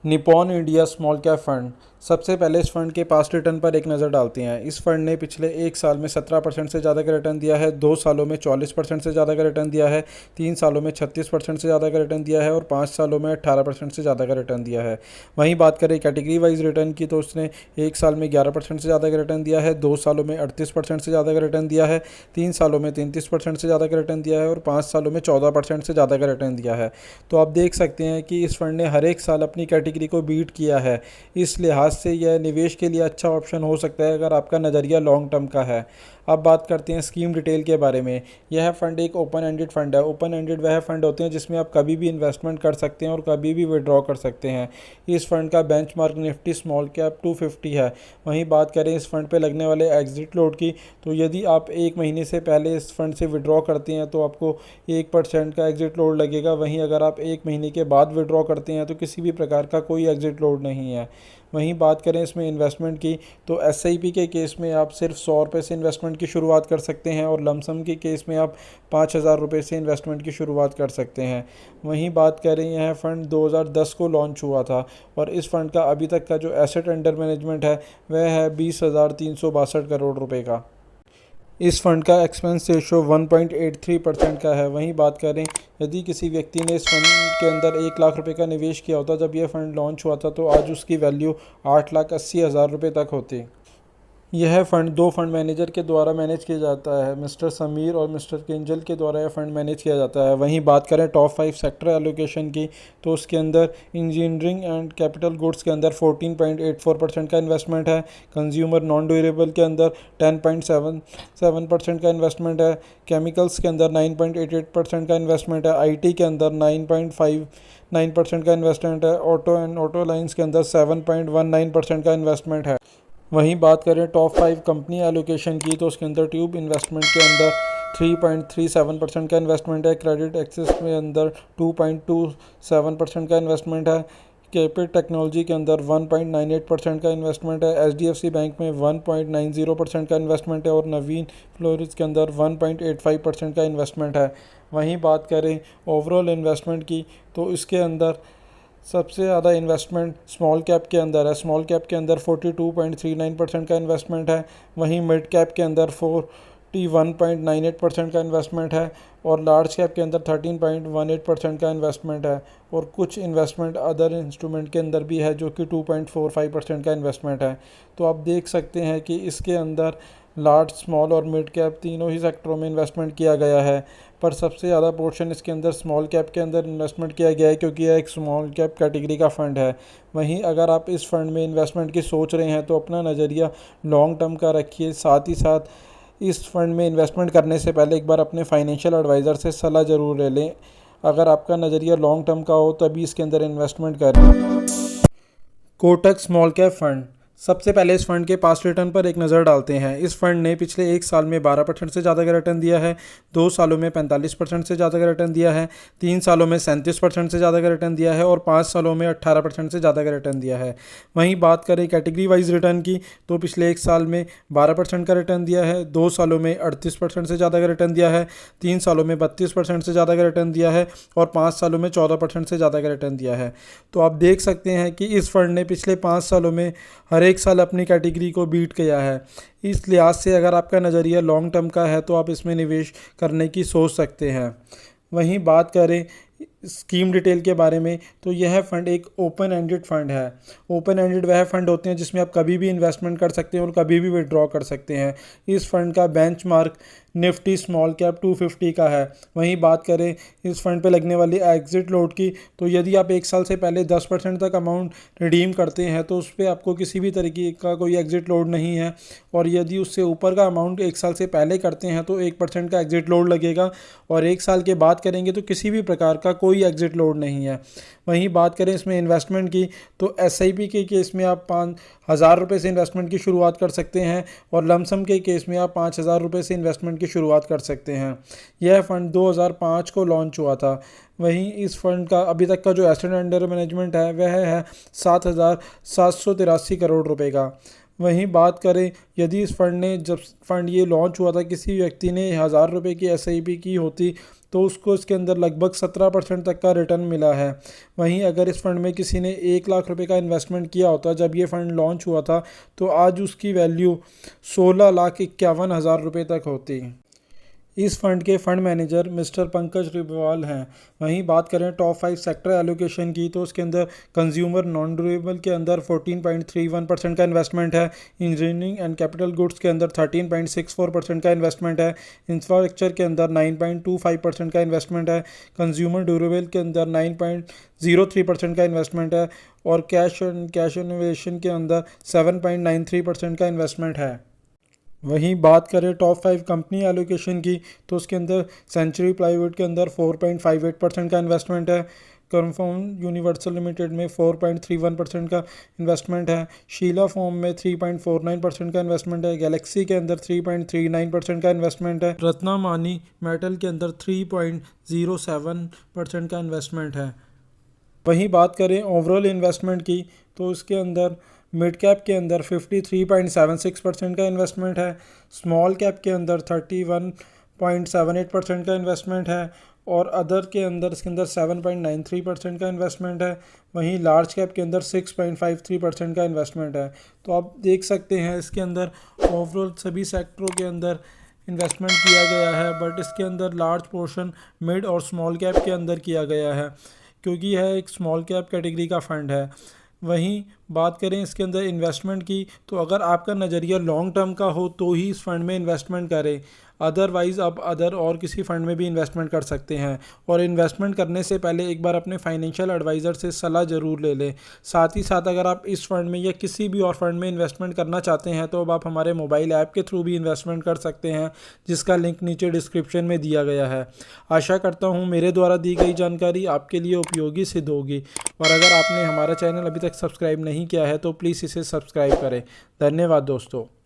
Nippon India small cap fund. सबसे पहले इस फंड के पास्ट रिटर्न पर एक नज़र डालते हैं। इस फंड ने पिछले एक साल में 17% से ज़्यादा का रिटर्न दिया है, 2 सालों में 40% से ज़्यादा का रिटर्न दिया है, 3 सालों में 36% से ज़्यादा का रिटर्न दिया है और 5 सालों में 18% से ज़्यादा का रिटर्न दिया है। वहीं बात करें कैटेगरी वाइज रिटर्न की, तो उसने एक साल में 11% से ज़्यादा का रिटर्न दिया है, 2 सालों में 38% से ज़्यादा का रिटर्न दिया है, 3 सालों में 33% से ज़्यादा का रिटर्न दिया है और 5 सालों में 14% से ज़्यादा का रिटर्न दिया है। तो आप देख सकते हैं कि इस फंड ने हर एक साल अपनी कैटेगरी को बीट किया है। इस लिहाज से यह निवेश के लिए अच्छा ऑप्शन हो सकता है अगर आपका नज़रिया लॉन्ग टर्म का है। अब बात करते हैं स्कीम डिटेल के बारे में। यह फंड एक ओपन एंडेड फंड है। ओपन एंडेड वह फंड होते हैं जिसमें आप कभी भी इन्वेस्टमेंट कर सकते हैं और कभी भी विड्रॉ कर सकते हैं। इस फंड का बेंचमार्क निफ्टी स्मॉल कैप 250 है। वहीं बात करें इस फंड पे लगने वाले एग्जिट लोड की, तो यदि आप एक महीने से पहले इस फंड से विड्रॉ करते हैं तो आपको 1% का एग्जिट लोड लगेगा। वहीं अगर आप एक महीने के बाद विड्रॉ करते हैं तो किसी भी प्रकार का कोई एग्जिट लोड नहीं है। वहीं बात करें इसमें इन्वेस्टमेंट की, तो एसआईपी के केस में आप सिर्फ 100 रुपये से इन्वेस्टमेंट की शुरुआत कर सकते हैं और लमसम के केस में आप 5,000 रुपये से इन्वेस्टमेंट की शुरुआत कर सकते हैं। वहीं बात करें, यह फ़ंड 2010 को लॉन्च हुआ था और इस फंड का अभी तक का जो एसेट अंडर मैनेजमेंट है वह है 20,362 करोड़ रुपए का। इस फंड का एक्सपेंस रेशो 1.83% का है। वहीं बात करें, यदि किसी व्यक्ति ने इस फंड के अंदर 1 लाख रुपए का निवेश किया होता जब यह फंड लॉन्च हुआ था, तो आज उसकी वैल्यू 8,80,000 रुपये तक होती। यह फंड दो फंड मैनेजर के द्वारा मैनेज किया जाता है, मिस्टर समीर और मिस्टर किंजल के द्वारा यह फंड मैनेज किया जाता है। वहीं बात करें टॉप 5 सेक्टर एलोकेशन की, तो उसके अंदर इंजीनियरिंग एंड कैपिटल गुड्स के अंदर 14.84% का इन्वेस्टमेंट है, कंज्यूमर नॉन ड्यूरेबल के अंदर 10.77% का इन्वेस्टमेंट है, केमिकल्स के अंदर 9.88% का इन्वेस्टमेंट है, आईटी के अंदर 9.59% का इन्वेस्टमेंट है, ऑटो एंड ऑटो लाइन्स के अंदर 7.19% का इन्वेस्टमेंट है। वहीं बात करें टॉप 5 कंपनी एलोकेशन की, तो उसके अंदर ट्यूब इन्वेस्टमेंट के अंदर 3.37% का इन्वेस्टमेंट है, क्रेडिट एक्सेस में अंदर 2.27% का इन्वेस्टमेंट है, कैपिट टेक्नोलॉजी के अंदर 1.98% का इन्वेस्टमेंट है, एचडीएफसी बैंक में 1.90% का इन्वेस्टमेंट है और नवीन फ्लोरिज के अंदर 1.85% का इन्वेस्टमेंट है। वहीं बात करें ओवरऑल इन्वेस्टमेंट की, तो इसके अंदर सबसे ज़्यादा इन्वेस्टमेंट स्मॉल कैप के अंदर है। स्मॉल कैप के अंदर 42.39% का इन्वेस्टमेंट है, वहीं मिड कैप के अंदर 41.98% का इन्वेस्टमेंट है और लार्ज कैप के अंदर 13.18% का इन्वेस्टमेंट है और कुछ इन्वेस्टमेंट अदर इंस्ट्रूमेंट के अंदर भी है जो कि 2.45% का इन्वेस्टमेंट है। तो आप देख सकते हैं कि इसके अंदर लार्ज, स्मॉल और मिड कैप तीनों ही सेक्टरों में इन्वेस्टमेंट किया गया है, पर सबसे ज़्यादा पोर्शन इसके अंदर स्मॉल कैप के अंदर इन्वेस्टमेंट किया गया है क्योंकि यह एक स्मॉल कैप कैटेगरी का फ़ंड है। वहीं अगर आप इस फंड में इन्वेस्टमेंट की सोच रहे हैं तो अपना नज़रिया लॉन्ग टर्म का रखिए। साथ ही साथ इस फंड में इन्वेस्टमेंट करने से पहले एक बार अपने फाइनेंशियल एडवाइज़र से सलाह ज़रूर ले लें। अगर आपका नज़रिया लॉन्ग टर्म का हो तभी इसके अंदर इन्वेस्टमेंट करें। Kotak small cap fund. सबसे पहले इस फंड के पास्ट रिटर्न पर एक नज़र डालते हैं। इस फंड ने पिछले एक साल में 12% से ज़्यादा का रिटर्न दिया है, 2 सालों में 45% से ज़्यादा का रिटर्न दिया है, 3 सालों में 37% से ज़्यादा का रिटर्न दिया है और 5 सालों में 18% से ज़्यादा का रिटर्न दिया है। वहीं बात करें कैटेगरी वाइज रिटर्न की, तो पिछले एक साल में 12% का रिटर्न दिया है, 2 सालों में 38% से ज़्यादा का रिटर्न दिया है, 3 सालों में 32% से ज़्यादा का रिटर्न दिया है और 5 सालों में 14% से ज़्यादा का रिटर्न दिया है। तो आप देख सकते हैं कि इस फंड ने पिछले 5 सालों में हर एक साल अपनी कैटेगरी को बीट किया है। इस लिहाज से अगर आपका नज़रिया लॉन्ग टर्म का है तो आप इसमें निवेश करने की सोच सकते हैं। वहीं बात करें स्कीम डिटेल के बारे में, तो यह फंड एक ओपन एंडेड फंड है। ओपन एंडेड वह फंड होते हैं जिसमें आप कभी भी इन्वेस्टमेंट कर सकते हैं और कभी भी विड्रॉ कर सकते हैं। इस फंड का बेंचमार्क निफ्टी स्मॉल कैप 250 का है। वहीं बात करें इस फंड पे लगने वाली एग्जिट लोड की, तो यदि आप एक साल से पहले 10% तक अमाउंट रिडीम करते हैं तो उस पर आपको किसी भी तरीके का कोई एग्जिट लोड नहीं है और यदि उससे ऊपर का अमाउंट एक साल से पहले करते हैं तो 1% का एग्जिट लोड लगेगा और एक साल के बाद करेंगे तो किसी भी प्रकार का कोई एग्जिट लोड नहीं है। वहीं बात करें इसमें इन्वेस्टमेंट की, तो एसआईपी के केस में आप 5,000 रुपये से इन्वेस्टमेंट की शुरुआत कर सकते हैं और लमसम के केस में आप 5,000 रुपये से इन्वेस्टमेंट की शुरुआत कर सकते हैं। यह फ़ंड 2005 को लॉन्च हुआ था। वहीं इस फंड का अभी तक का जो एसेट अंडर मैनेजमेंट है वह है 7,783 करोड़ रुपए का। वहीं बात करें यदि इस फंड ने जब फंड ये लॉन्च हुआ था किसी व्यक्ति ने 1000 रुपये की SIP की होती तो उसको इसके अंदर लगभग 17% तक का रिटर्न मिला है। वहीं अगर इस फंड में किसी ने 1 लाख रुपए का इन्वेस्टमेंट किया होता जब ये फ़ंड लॉन्च हुआ था तो आज उसकी वैल्यू 16,51,000 रुपये तक होती। इस फंड के फंड मैनेजर मिस्टर पंकज रिबवाल हैं। वहीं बात करें टॉप 5 सेक्टर एलोकेशन की तो उसके अंदर कंज्यूमर नॉन ड्यूरेबल के अंदर 14.31% का इन्वेस्टमेंट है, इंजीनियरिंग एंड कैपिटल गुड्स के अंदर 13.64% का इन्वेस्टमेंट है, इंफ्रास्ट्रक्चर के अंदर 9.25% का इन्वेस्टमेंट है, कंज्यूमर ड्यूरेबल के अंदर 9.03% का इन्वेस्टमेंट है और कैश इनोवेशन के अंदर 7.93% का इन्वेस्टमेंट है। वहीं बात करें टॉप 5 कंपनी एलोकेशन की तो उसके अंदर सेंचुरी प्लाईवुड के अंदर 4.58% का इन्वेस्टमेंट है, कंफर्म यूनिवर्सल लिमिटेड में 4.31% का इन्वेस्टमेंट है, शीला फोम में 3.49% का इन्वेस्टमेंट है, गैलेक्सी के अंदर 3.39% का इन्वेस्टमेंट है, रत्नामानी मेटल के अंदर 3.07% का इन्वेस्टमेंट है। वहीं बात करें ओवरऑल इन्वेस्टमेंट की तो उसके अंदर मिड कैप के अंदर 53.76% का इन्वेस्टमेंट है, स्मॉल कैप के अंदर 31.78% का इन्वेस्टमेंट है और अदर के अंदर इसके अंदर 7.93% का इन्वेस्टमेंट है। वहीं लार्ज कैप के अंदर 6.53% का इन्वेस्टमेंट है। तो आप देख सकते हैं इसके अंदर ओवरऑल सभी सेक्टरों के अंदर इन्वेस्टमेंट किया गया है, बट इसके अंदर लार्ज पोर्शन मिड और स्मॉल कैप के अंदर किया गया है क्योंकि यह एक स्मॉल कैप कैटेगरी का फ़ंड है। वहीं बात करें इसके अंदर इन्वेस्टमेंट की तो अगर आपका नज़रिया लॉन्ग टर्म का हो तो ही इस फंड में इन्वेस्टमेंट करें, अदरवाइज़ आप अदर और किसी फ़ंड में भी इन्वेस्टमेंट कर सकते हैं। और इन्वेस्टमेंट करने से पहले एक बार अपने फाइनेंशियल एडवाइज़र से सलाह ज़रूर ले लें। साथ ही साथ अगर आप इस फंड में या किसी भी और फंड में इन्वेस्टमेंट करना चाहते हैं तो अब आप हमारे मोबाइल ऐप के थ्रू भी इन्वेस्टमेंट कर सकते हैं जिसका लिंक नीचे डिस्क्रिप्शन में दिया गया है। आशा करता हूँ मेरे द्वारा दी गई जानकारी आपके लिए उपयोगी सिद्ध होगी और अगर आपने हमारा चैनल अभी तक सब्सक्राइब नहीं किया है तो प्लीज़ इसे सब्सक्राइब करें। धन्यवाद दोस्तों।